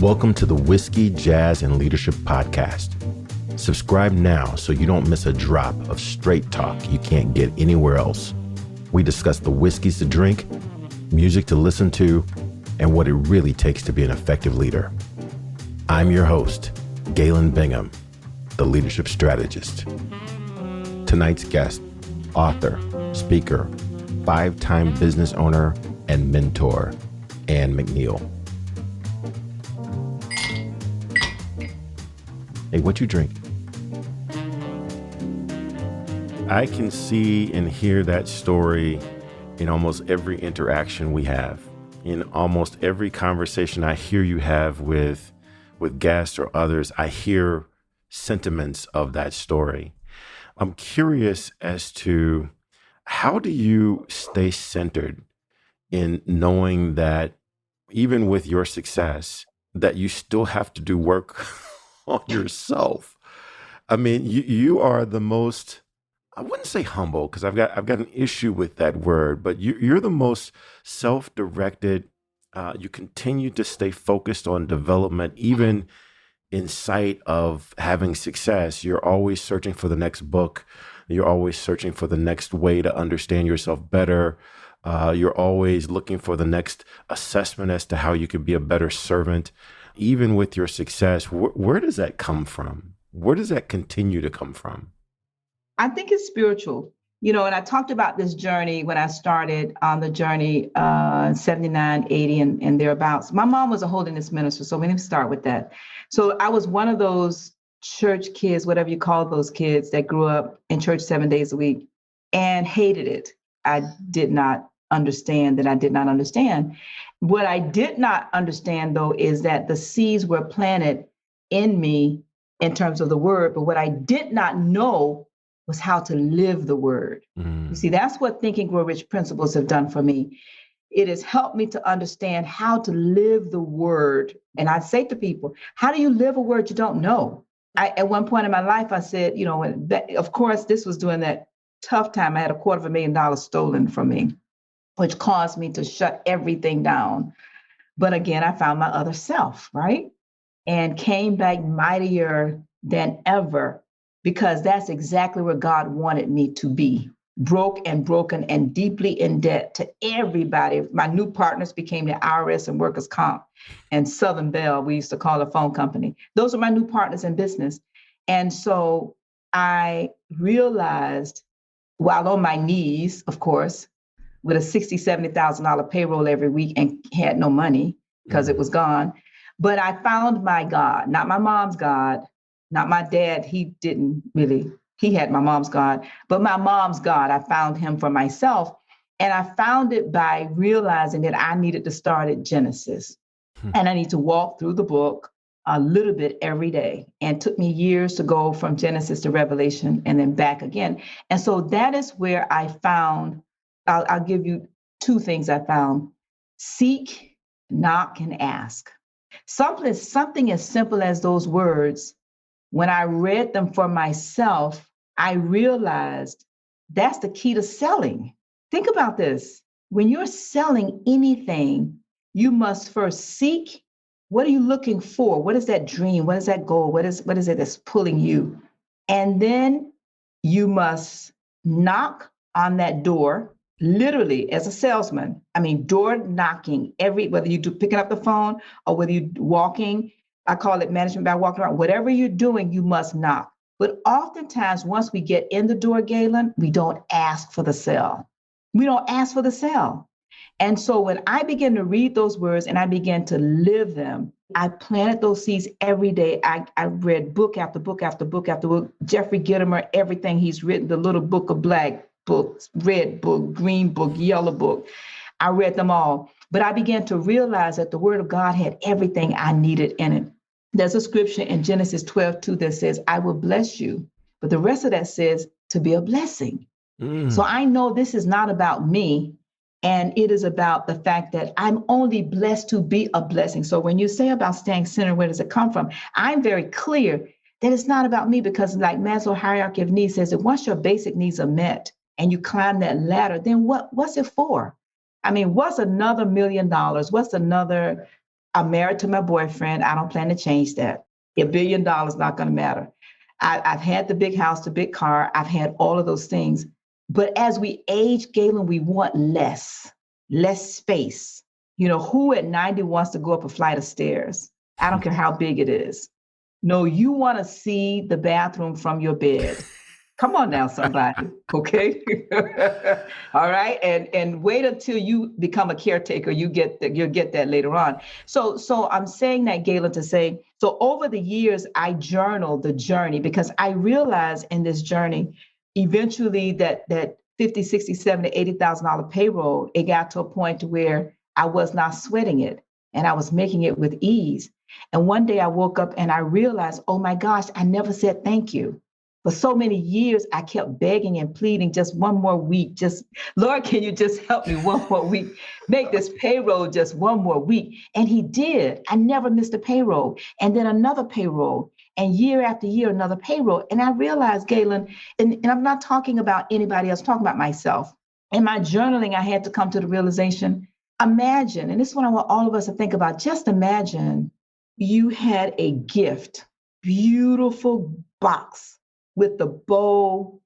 Welcome to the Whiskey, Jazz, and Leadership Podcast. Subscribe now so you don't miss a drop of straight talk you can't get anywhere else. We discuss the whiskeys to drink, music to listen to, and what it really takes to be an effective leader. I'm your host, Galen Bingham, the Leadership Strategist. Tonight's guest, author, speaker, 5-time business owner, and mentor, Ann Mcneil. Hey, what you drink? I can see and hear that story in almost every interaction we have. In almost every conversation I hear you have with guests or others, I hear sentiments of that story. I'm curious as to how do you stay centered in knowing that even with your success, that you still have to do work on yourself. I mean, you are the most, I wouldn't say humble, because I've got an issue with that word, but you're the most self-directed. You continue to stay focused on development, even in sight of having success. You're always searching for the next book. You're always searching for the next way to understand yourself better. You're always looking for the next assessment as to how you can be a better servant. Even with your success, where does that come from? Where does that continue to come from? I think it's spiritual, and I talked about this journey when I started on the journey, 79, 80 and thereabouts. My mom was a holiness minister, so we need to start with that. So I was one of those church kids, whatever you call those kids, that grew up in church 7 days a week and hated it. I did not understand that I did not understand. What I did not understand, though, is that the seeds were planted in me in terms of the word, but what I did not know was how to live the word. You see, that's what Think and Grow Rich principles have done for me. It has helped me to understand how to live the word. And I say to people, how do you live a word you don't know? At one point in my life, I said, of course, this was during that tough time. I had $250,000 stolen from me, which caused me to shut everything down. But again, I found my other self, right? And came back mightier than ever, because that's exactly where God wanted me to be. Broke and broken and deeply in debt to everybody. My new partners became the IRS and Workers' Comp and Southern Bell, we used to call a phone company. Those are my new partners in business. And so I realized, while on my knees, of course, with a $60,000, $70,000 payroll every week and had no money because it was gone. But I found my God, not my mom's God, not my dad. He had my mom's God, but my mom's God. I found him for myself. And I found it by realizing that I needed to start at Genesis. And I need to walk through the book a little bit every day. And it took me years to go from Genesis to Revelation and then back again. And so that is where I found, I'll give you two things I found: seek, knock, and ask. Something as simple as those words, when I read them for myself, I realized that's the key to selling. Think about this. When you're selling anything, you must first seek. What are you looking for? What is that dream? What is that goal? What is it that's pulling you? And then you must knock on that door, literally as a salesman. I mean, door knocking, whether you do picking up the phone or whether you're walking, I call it management by walking around. Whatever you're doing, you must knock. But oftentimes, once we get in the door, Galen, we don't ask for the sale. We don't ask for the sale. And so when I began to read those words and I began to live them, I planted those seeds every day. I read book after book after book after book. Jeffrey Gitomer, everything he's written, the little book of black books, red book, green book, yellow book. I read them all. But I began to realize that the word of God had everything I needed in it. There's a scripture in Genesis 12:2 that says, I will bless you. But the rest of that says to be a blessing. So I know this is not about me. And it is about the fact that I'm only blessed to be a blessing. So when you say about staying centered, where does it come from? I'm very clear that it's not about me, because like Maslow's hierarchy of needs says that once your basic needs are met and you climb that ladder, then what's it for? I mean, what's another $1 million? What's another I'm married to my boyfriend. I don't plan to change that. $1 billion not going to matter. I've had the big house, the big car. I've had all of those things. But as we age, Galen, we want less space. You know, who at 90 wants to go up a flight of stairs? I don't care how big it is. No, you want to see the bathroom from your bed. Come on now, somebody. Okay. All right. And wait until you become a caretaker. You'll get that later on. So I'm saying that, Galen, to say, so over the years, I journaled the journey because I realized in this journey, eventually that 50, 60, 70, $80,000 payroll, it got to a point to where I was not sweating it and I was making it with ease. And one day I woke up and I realized, oh my gosh, I never said thank you. For so many years, I kept begging and pleading, just one more week. Just, Lord, can you just help me one more week? Make this payroll just one more week. And he did. I never missed a payroll. And then another payroll. And year after year, another payroll. And I realized, Galen, and I'm not talking about anybody else, I'm talking about myself. In my journaling, I had to come to the realization, imagine, and this is what I want all of us to think about, just imagine you had a gift, beautiful box with the bow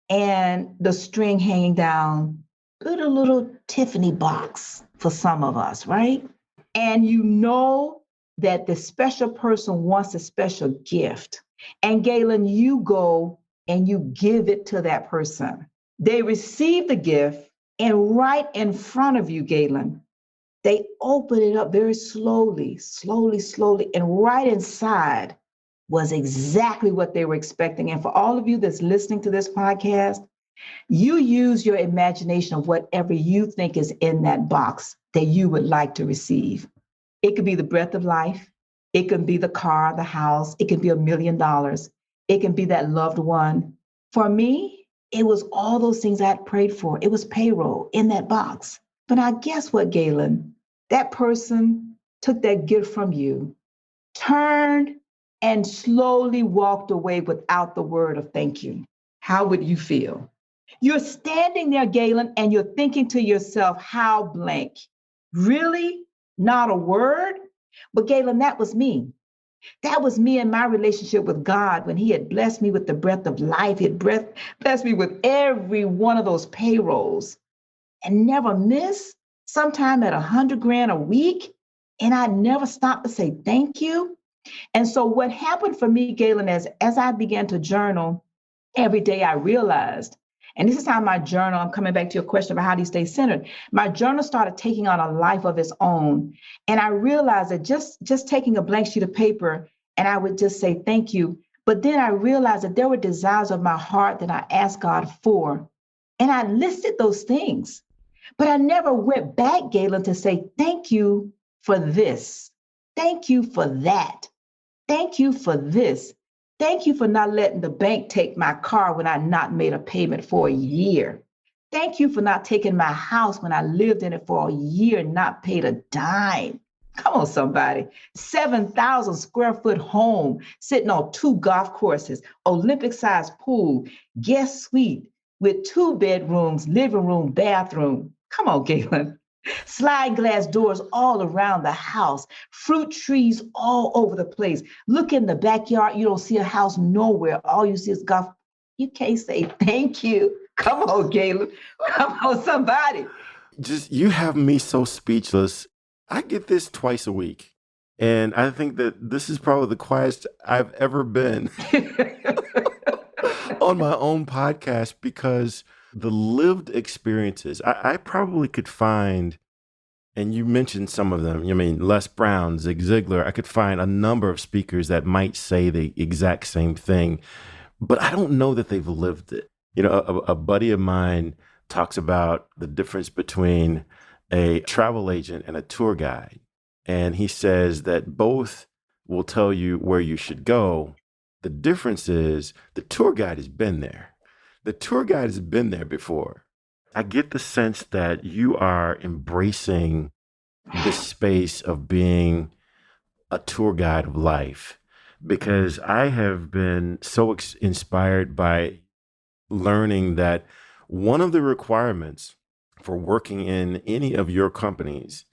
and the string hanging down, little Tiffany box for some of us, right? And you know that the special person wants a special gift. And Galen, you go and you give it to that person. They receive the gift, and right in front of you, Galen, they open it up very slowly, and right inside was exactly what they were expecting. And for all of you that's listening to this podcast, you use your imagination of whatever you think is in that box that you would like to receive. It could be the breath of life. It can be the car, the house. It can be $1 million. It can be that loved one. For me, it was all those things I had prayed for. It was payroll in that box. But I guess what, Galen? That person took that gift from you, turned and slowly walked away without the word of thank you. How would you feel? You're standing there, Galen, and you're thinking to yourself, how blank? Really? Not a word? But Galen, that was me. That was me in my relationship with God when he had blessed me with the breath of life. He had blessed me with every one of those payrolls and never missed, sometime at 100 grand a week. And I never stopped to say thank you. And so what happened for me, Galen, as I began to journal, every day I realized, and this is how my journal, I'm coming back to your question about how do you stay centered. My journal started taking on a life of its own. And I realized that just taking a blank sheet of paper and I would just say thank you. But then I realized that there were desires of my heart that I asked God for. And I listed those things. But I never went back, Galen, to say thank you for this. Thank you for that. Thank you for this. Thank you for not letting the bank take my car when I not made a payment for a year. Thank you for not taking my house when I lived in it for a year and not paid a dime. Come on, somebody. 7,000 square foot home sitting on 2 golf courses, Olympic-sized pool, guest suite with 2 bedrooms, living room, bathroom. Come on, Galen. Slide glass doors all around the house, fruit trees all over the place. Look in the backyard, you don't see a house nowhere. All you see is golf. You can't say thank you. Come on, Galen. Come on, somebody. Just, you have me so speechless. I get this twice a week. And I think that this is probably the quietest I've ever been on my own podcast, because the lived experiences, I probably could find, and you mentioned some of them, I mean, Les Brown, Zig Ziglar, I could find a number of speakers that might say the exact same thing, but I don't know that they've lived it. You know, a buddy of mine talks about the difference between a travel agent and a tour guide. And he says that both will tell you where you should go. The difference is the tour guide has been there. The tour guide has been there before. I get the sense that you are embracing this space of being a tour guide of life, because I have been so inspired by learning that one of the requirements for working in any of your companies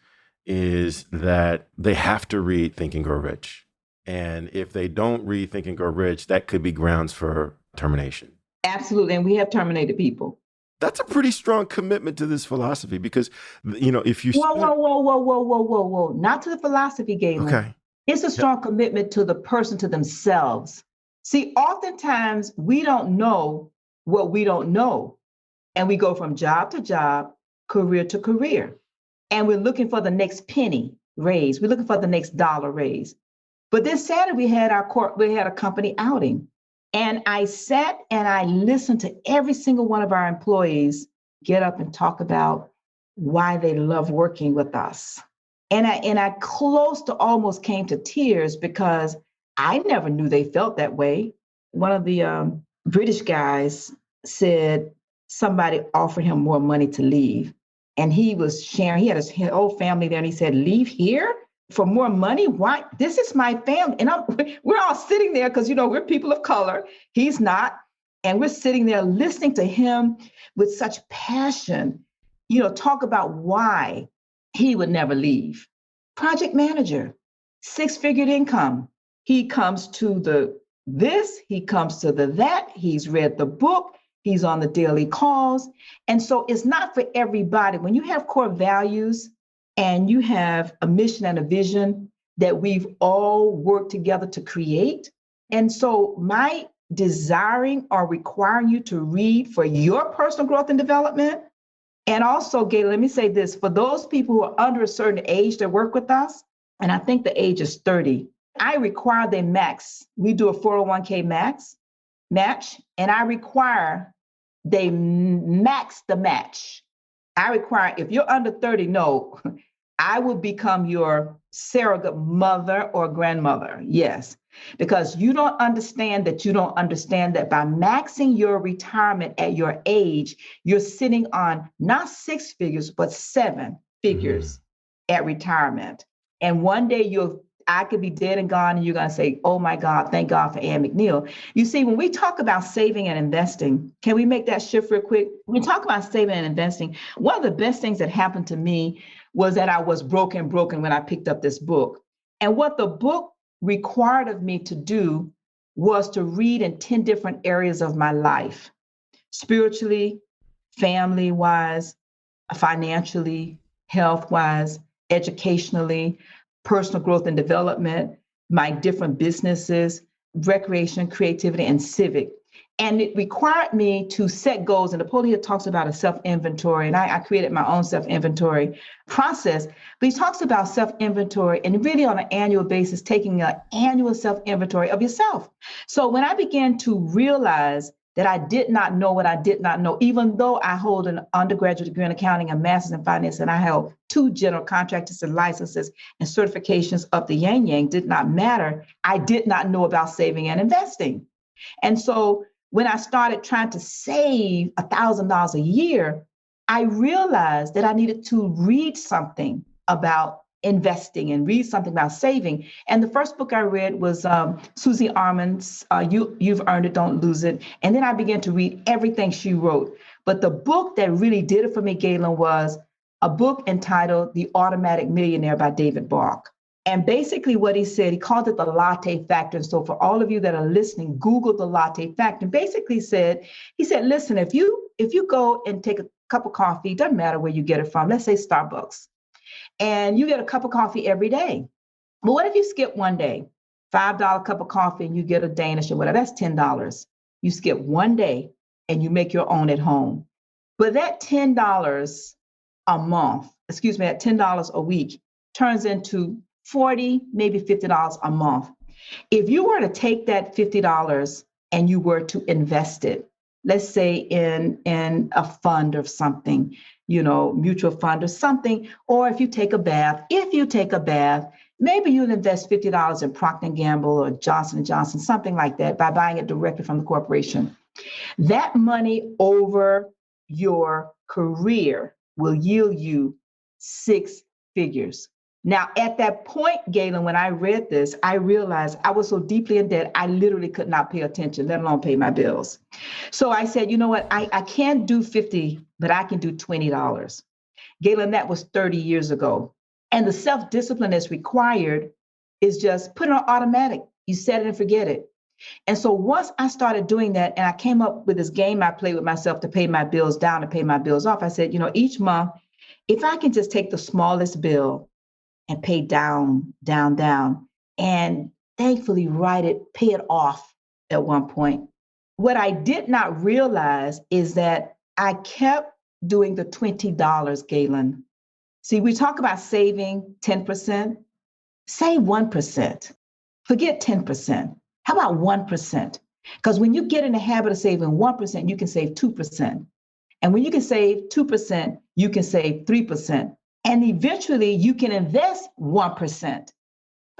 is that they have to read Think and Grow Rich. And if they don't read Think and Grow Rich, that could be grounds for termination. Absolutely. And we have terminated people. That's a pretty strong commitment to this philosophy because, if you Whoa, whoa, whoa, whoa, whoa, whoa, whoa, whoa. Not to the philosophy, Galen. Okay. It's a strong commitment to the person, to themselves. See, oftentimes we don't know what we don't know. And we go from job to job, career to career. And we're looking for the next penny raise. We're looking for the next dollar raise. But this Saturday we had a company outing. And I sat and I listened to every single one of our employees get up and talk about why they love working with us. And I close to almost came to tears because I never knew they felt that way. One of the British guys said somebody offered him more money to leave. And he was sharing, he had his whole family there, and he said, leave here for more money? Why? This is my family. And we're all sitting there because, we're people of color. He's not. And we're sitting there listening to him with such passion, talk about why he would never leave. Project manager, six-figured income. He comes to he comes to that. He's read the book. He's on the daily calls. And so it's not for everybody. When you have core values and you have a mission and a vision that we've all worked together to create. And so my desiring or requiring you to read for your personal growth and development. And also, Galen, let me say this, for those people who are under a certain age that work with us, and I think the age is 30, I require they max. We do a 401k match, and I require they max the match. I require, if you're under 30, no, I will become your surrogate mother or grandmother. Yes, because you don't understand that by maxing your retirement at your age, you're sitting on not six figures, but seven figures at retirement. And one day I could be dead and gone, and you're going to say, oh my God, thank God for Ann Mcneil. You see, when we talk about saving and investing, can we make that shift real quick? When we talk about saving and investing, one of the best things that happened to me was that I was broken when I picked up this book. And what the book required of me to do was to read in 10 different areas of my life, spiritually, family-wise, financially, health-wise, educationally, personal growth and development, my different businesses, recreation, creativity, and civic. And it required me to set goals. And Napoleon talks about a self-inventory, and I created my own self-inventory process. But he talks about self-inventory and really on an annual basis, taking an annual self-inventory of yourself. So when I began to realize that I did not know what I did not know, even though I hold an undergraduate degree in accounting, a master's in finance, and I held 2 general contractors and licenses and certifications of the yang, did not matter. I did not know about saving and investing. And so when I started trying to save $1,000 a year, I realized that I needed to read something about investing and read something about saving. And the first book I read was Susie Orman's You've Earned It, Don't Lose It. And then I began to read everything she wrote. But the book that really did it for me, Galen, was a book entitled The Automatic Millionaire by David Bark. And basically what he said, he called it the latte factor. And so for all of you that are listening, Google the latte factor. And basically he said, listen, if you go and take a cup of coffee, doesn't matter where you get it from, let's say Starbucks, and you get a cup of coffee every day. But what if you skip one day, $5 cup of coffee, and you get a Danish or whatever, that's $10. You skip one day and you make your own at home. But that $10 a month, that $10 a week turns into $40, maybe $50 a month. If you were to take that $50 and you were to invest it, let's say in a fund or something, mutual fund or something, or if you take a bath, maybe you'll invest $50 in Procter & Gamble or Johnson & Johnson, something like that, by buying it directly from the corporation. That money over your career will yield you 6 figures. Now, at that point, Galen, when I read this, I realized I was so deeply in debt, I literally could not pay attention, let alone pay my bills. So I said, you know what, I can't do 50, but I can do $20. Galen, that was 30 years ago. And the self-discipline that's required is just put it on automatic. You set it and forget it. And so once I started doing that, and I came up with this game I play with myself to pay my bills down, to pay my bills off, I said, each month, if I can just take the smallest bill and pay down, down, down, and thankfully pay it off at one point. What I did not realize is that I kept doing the $20, Galen. See, we talk about saving 10%, save 1%. Forget 10%. How about 1%? Because when you get in the habit of saving 1%, you can save 2%. And when you can save 2%, you can save 3%. And eventually you can invest 1%.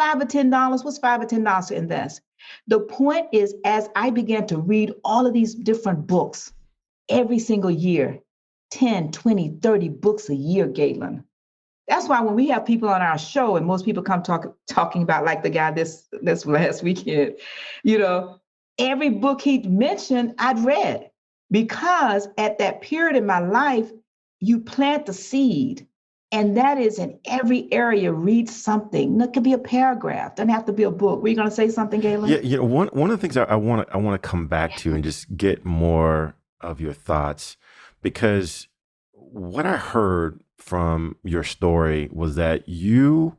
$5 or $10, what's $5 or $10 to invest? The point is, as I began to read all of these different books every single year, 10, 20, 30 books a year, Galen. That's why when we have people on our show, and most people come talking about, like the guy this last weekend, every book he mentioned, I'd read. Because at that period in my life, you plant the seed. And that is in every area, read something. That could be a paragraph, doesn't have to be a book. Were you going to say something, Galen? Yeah. One of the things I want to come back to and just get more of your thoughts, because what I heard from your story was that you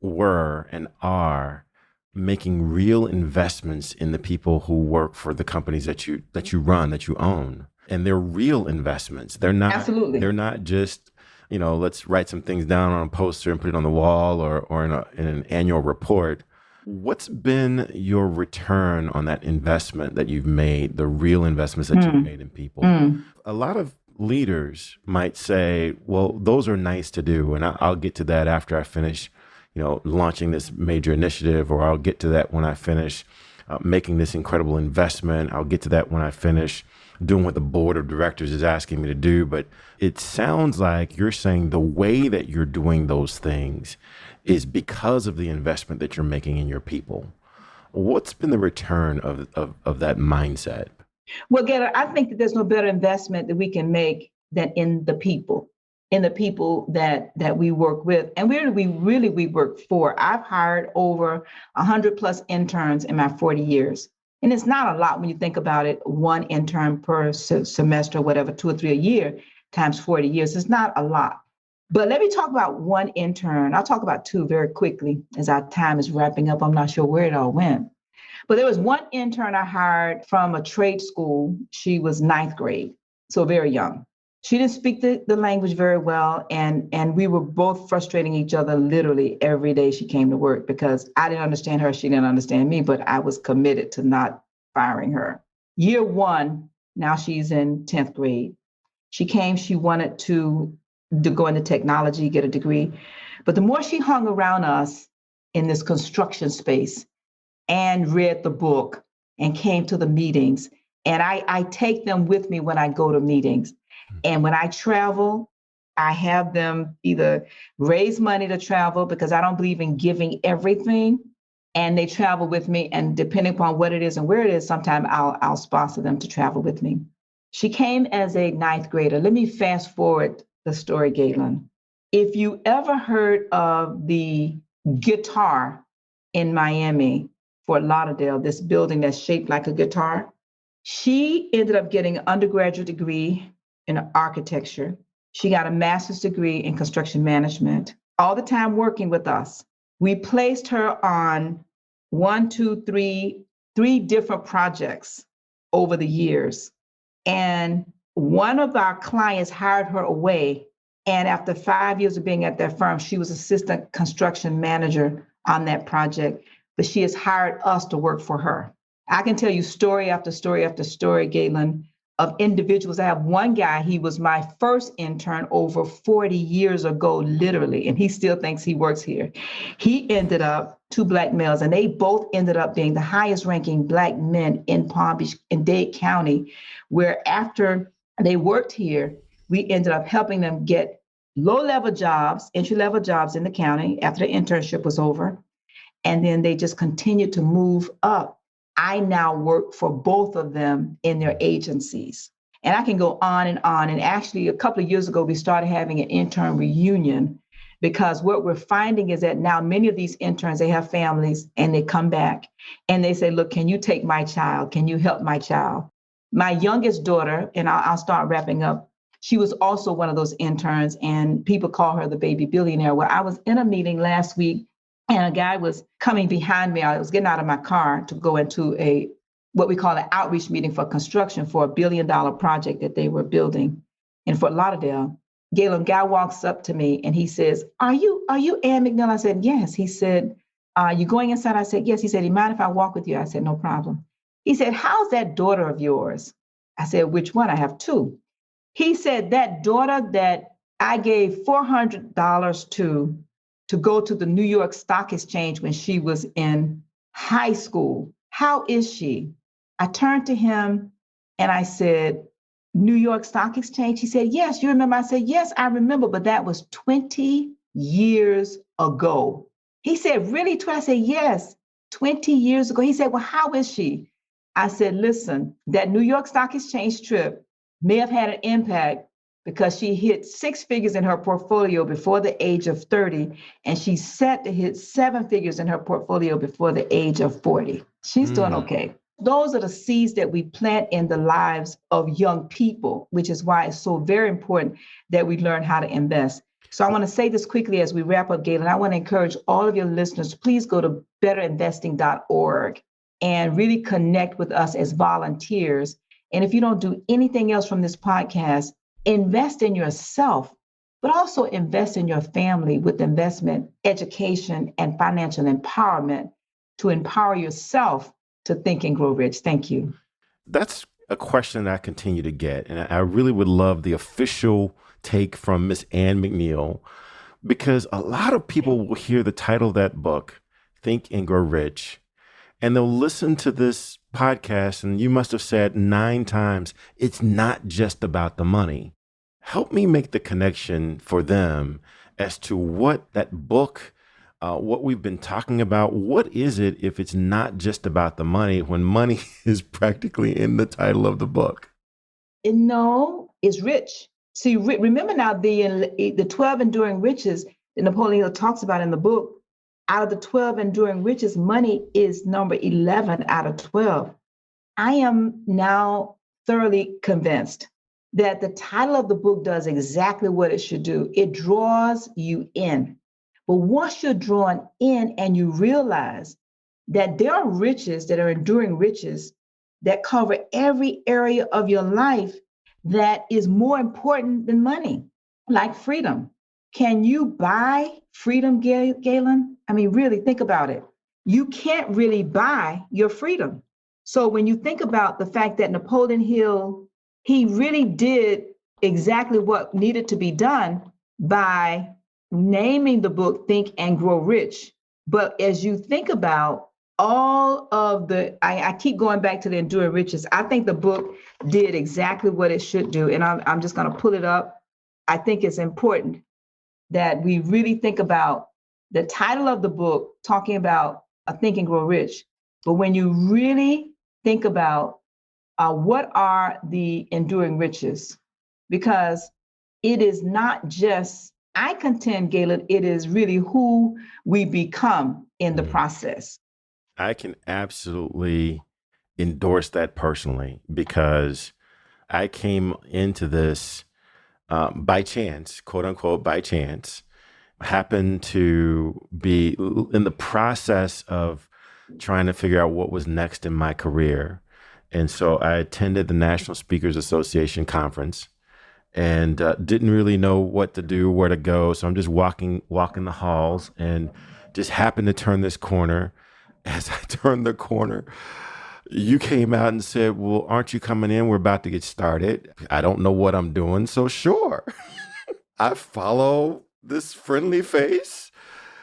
were and are making real investments in the people who work for the companies that you run, that you own. And they're real investments. They're not Absolutely. They're not just, let's write some things down on a poster and put it on the wall or in an annual report. What's been your return on that investment that you've made, the real investments that you've made in people? A lot of leaders might say, well, those are nice to do, and I'll get to that after I finish, launching this major initiative, or I'll get to that when I finish making this incredible investment. I'll get to that when I finish doing what the board of directors is asking me to do. But it sounds like you're saying the way that you're doing those things is because of the investment that you're making in your people. What's been the return of that mindset? Well, Galen, I think that there's no better investment that we can make than in the people that we work with, and we work for. I've hired over 100 plus interns in my 40 years, and it's not a lot when you think about it. One intern per semester, whatever, 2 or 3 a year times 40 years. It's not a lot. But let me talk about one intern. I'll talk about two very quickly as our time is wrapping up. I'm not sure where it all went. But there was one intern I hired from a trade school. She was ninth grade, so very young. She didn't speak the language very well, and we were both frustrating each other literally every day she came to work, because I didn't understand her, she didn't understand me, but I was committed to not firing her. Year one, now she's in 10th grade. She came, she wanted to go into technology, get a degree. But the more she hung around us in this construction space, and read the book and came to the meetings. And I take them with me when I go to meetings. And when I travel, I have them either raise money to travel, because I don't believe in giving everything. And they travel with me. And depending upon what it is and where it is, sometimes I'll sponsor them to travel with me. She came as a ninth grader. Let me fast forward the story, Galen. If you ever heard of the guitar in Miami, Fort Lauderdale, this building that's shaped like a guitar. She ended up getting an undergraduate degree in architecture. She got a master's degree in construction management, all the time working with us. We placed her on three different projects over the years. And one of our clients hired her away. And after 5 years of being at that firm, she was assistant construction manager on that project. But she has hired us to work for her. I can tell you story after story after story, Galen, of individuals. I have one guy, he was my first intern over 40 years ago, literally, and he still thinks he works here. He ended up, two Black males, and they both ended up being the highest ranking Black men in Palm Beach, in Dade County, where after they worked here, we ended up helping them get low-level jobs, entry-level jobs in the county after the internship was over. And then they just continued to move up. I now work for both of them in their agencies. And I can go on. And actually, a couple of years ago, we started having an intern reunion because what we're finding is that now many of these interns, they have families and they come back and they say, look, can you take my child? Can you help my child? My youngest daughter, and I'll start wrapping up, she was also one of those interns, and people call her the baby billionaire. Well, I was in a meeting last week and a guy was coming behind me. I was getting out of my car to go into what we call an outreach meeting for construction for $1 billion project that they were building in Fort Lauderdale. Galen, guy walks up to me and he says, are you Ann Mcneil? I said, yes. He said, you going inside? I said, yes. He said, you mind if I walk with you? I said, no problem. He said, how's that daughter of yours? I said, which one? I have two. He said, that daughter that I gave $400 to go to the New York Stock Exchange when she was in high school. How is she? I turned to him and I said, New York Stock Exchange? He said, yes, you remember? I said, yes, I remember, but that was 20 years ago. He said, really? I said, yes, 20 years ago. He said, well, how is she? I said, listen, that New York Stock Exchange trip may have had an impact because she hit 6 figures in her portfolio before the age of 30, and she's set to hit 7 figures in her portfolio before the age of 40. She's doing okay. Those are the seeds that we plant in the lives of young people, which is why it's so very important that we learn how to invest. So I want to say this quickly as we wrap up, Galen. I want to encourage all of your listeners, please go to betterinvesting.org and really connect with us as volunteers. And if you don't do anything else from this podcast, invest in yourself, but also invest in your family with investment, education, and financial empowerment to empower yourself to think and grow rich. Thank you. That's a question that I continue to get. And I really would love the official take from Miss Ann Mcneil, because a lot of people will hear the title of that book, Think and Grow Rich, and they'll listen to this podcast, and you must have said 9 times, it's not just about the money. Help me make the connection for them as to what that book, what we've been talking about, what is it if it's not just about the money when money is practically in the title of the book? No, it's rich. See, remember now the 12 enduring riches that Napoleon Hill talks about in the book. Out of the 12 enduring riches, money is number 11 out of 12. I am now thoroughly convinced that the title of the book does exactly what it should do. It draws you in. But once you're drawn in and you realize that there are riches that are enduring riches that cover every area of your life that is more important than money, like freedom. Can you buy freedom, Galen? I mean, really think about it. You can't really buy your freedom. So when you think about the fact that Napoleon Hill, he really did exactly what needed to be done by naming the book Think and Grow Rich. But as you think about all of I keep going back to the enduring riches. I think the book did exactly what it should do. And I'm just going to pull it up. I think it's important that we really think about the title of the book, talking about Think and Grow Rich. But when you really think about what are the enduring riches, because it is not just, I contend, Galen, it is really who we become in the process. I can absolutely endorse that personally, because I came into this by chance, quote unquote, by chance, happened to be in the process of trying to figure out what was next in my career. And so I attended the National Speakers Association conference and didn't really know what to do, where to go. So I'm just walking the halls and just happened to turn this corner. As I turned the corner, you came out and said, well, aren't you coming in? We're about to get started. I don't know what I'm doing. So sure, I follow this friendly face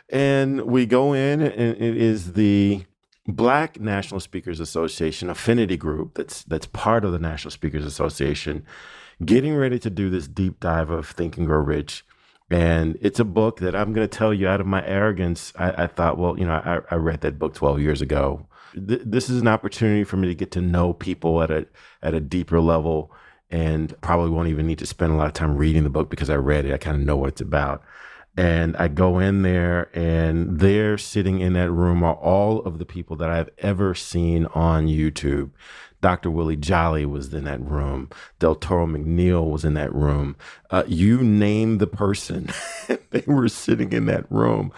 and we go in, and it is the Black National Speakers Association affinity group that's part of the National Speakers Association, getting ready to do this deep dive of Think and Grow Rich. And it's a book that I'm going to tell you, out of my arrogance, I thought, well, I read that book 12 years ago. This is an opportunity for me to get to know people at a deeper level, and probably won't even need to spend a lot of time reading the book because I read it. I kind of know what it's about. And I go in there, and there sitting in that room are all of the people that I've ever seen on YouTube. Dr. Willie Jolly was in that room. Del Toro Mcneill was in that room. You name the person, they were sitting in that room.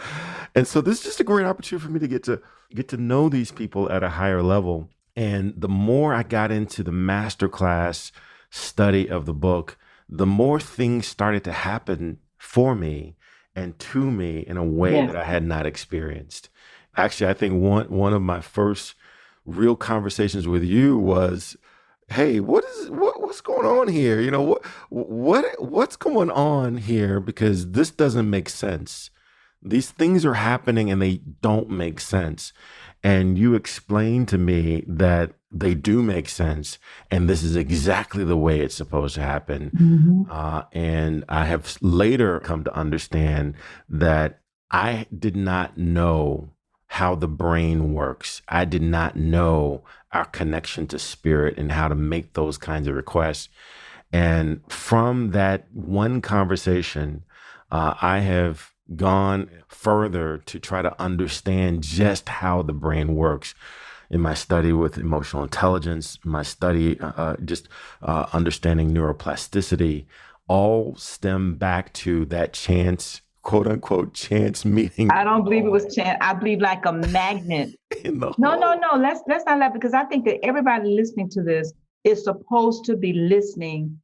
And so this is just a great opportunity for me to get to know these people at a higher level. And the more I got into the masterclass study of the book, the more things started to happen for me and to me in a way that I had not experienced. Actually, I think one of my first real conversations with you was, hey, what's going on here? You know, what's going on here? Because this doesn't make sense. These things are happening and they don't make sense. And you explained to me that they do make sense. And this is exactly the way it's supposed to happen. And I have later come to understand that I did not know how the brain works. I did not know our connection to spirit and how to make those kinds of requests. And from that one conversation, I have gone further to try to understand just how the brain works. In my study with emotional intelligence, my study understanding neuroplasticity, all stem back to that chance, quote unquote, chance meeting. I don't believe it was chance. I believe like a magnet. No. Let's not laugh, because I think that everybody listening to this is supposed to be listening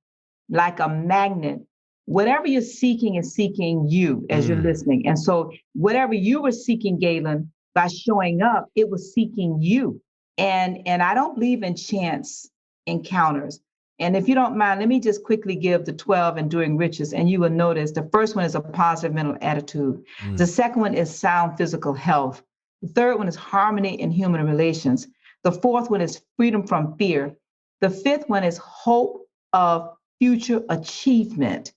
like a magnet. Whatever you're seeking is seeking you as you're listening. And so whatever you were seeking, Galen, by showing up, it was seeking you. And I don't believe in chance encounters. And if you don't mind, let me just quickly give the 12 enduring riches. And you will notice the first one is a positive mental attitude. The second one is sound physical health. The third one is harmony in human relations. The fourth one is freedom from fear. The fifth one is hope of future achievement.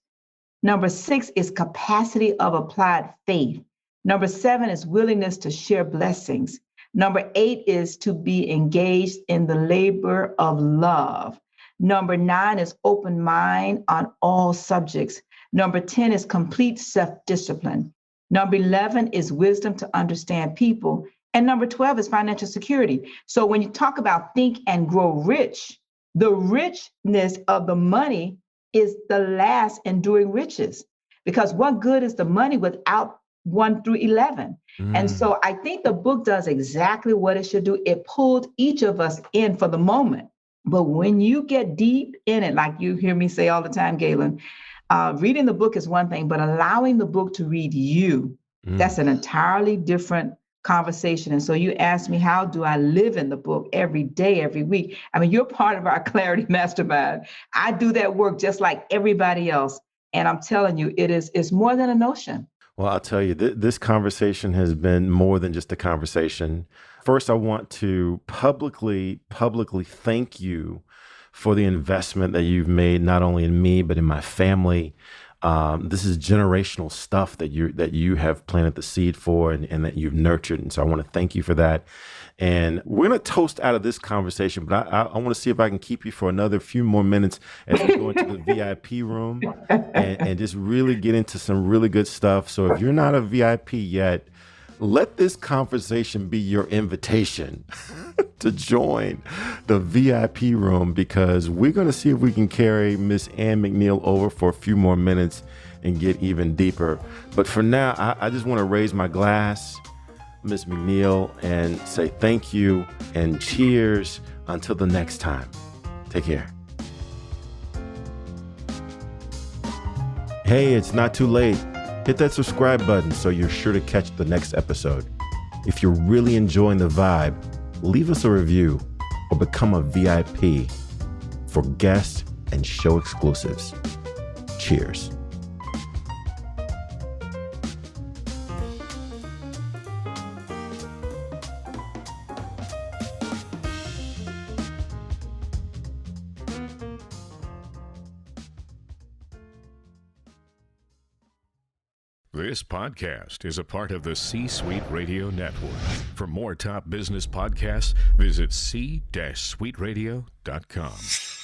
Number 6 is capacity of applied faith. Number 7 is willingness to share blessings. Number 8 is to be engaged in the labor of love. Number 9 is open mind on all subjects. Number 10 is complete self-discipline. Number 11 is wisdom to understand people. And number 12 is financial security. So when you talk about think and grow rich, the richness of the money is the last enduring riches, because what good is the money without 1 through 11? And so I think the book does exactly what it should do. It pulled each of us in for the moment. But when you get deep in it, like you hear me say all the time, Galen, reading the book is one thing, but allowing the book to read you, that's an entirely different conversation. And so you asked me, how do I live in the book every day, every week? I mean, you're part of our Clarity Mastermind. I do that work just like everybody else. And I'm telling you, it's more than a notion. Well, I'll tell you, this conversation has been more than just a conversation. First, I want to publicly thank you for the investment that you've made, not only in me, but in my family. This is generational stuff that you have planted the seed for and that you've nurtured. And so I want to thank you for that. And we're going to toast out of this conversation, but I want to see if I can keep you for another few more minutes as we go into the VIP room and just really get into some really good stuff. So if you're not a VIP yet, let this conversation be your invitation to join the VIP room, because we're going to see if we can carry Miss Ann Mcneil over for a few more minutes and get even deeper. But for now, I just want to raise my glass, Miss Mcneil, and say thank you and cheers until the next time. Take care. Hey, it's not too late. Hit that subscribe button so you're sure to catch the next episode. If you're really enjoying the vibe, leave us a review or become a VIP for guest and show exclusives. Cheers. This podcast is a part of the C-Suite Radio Network. For more top business podcasts, visit c-suiteradio.com.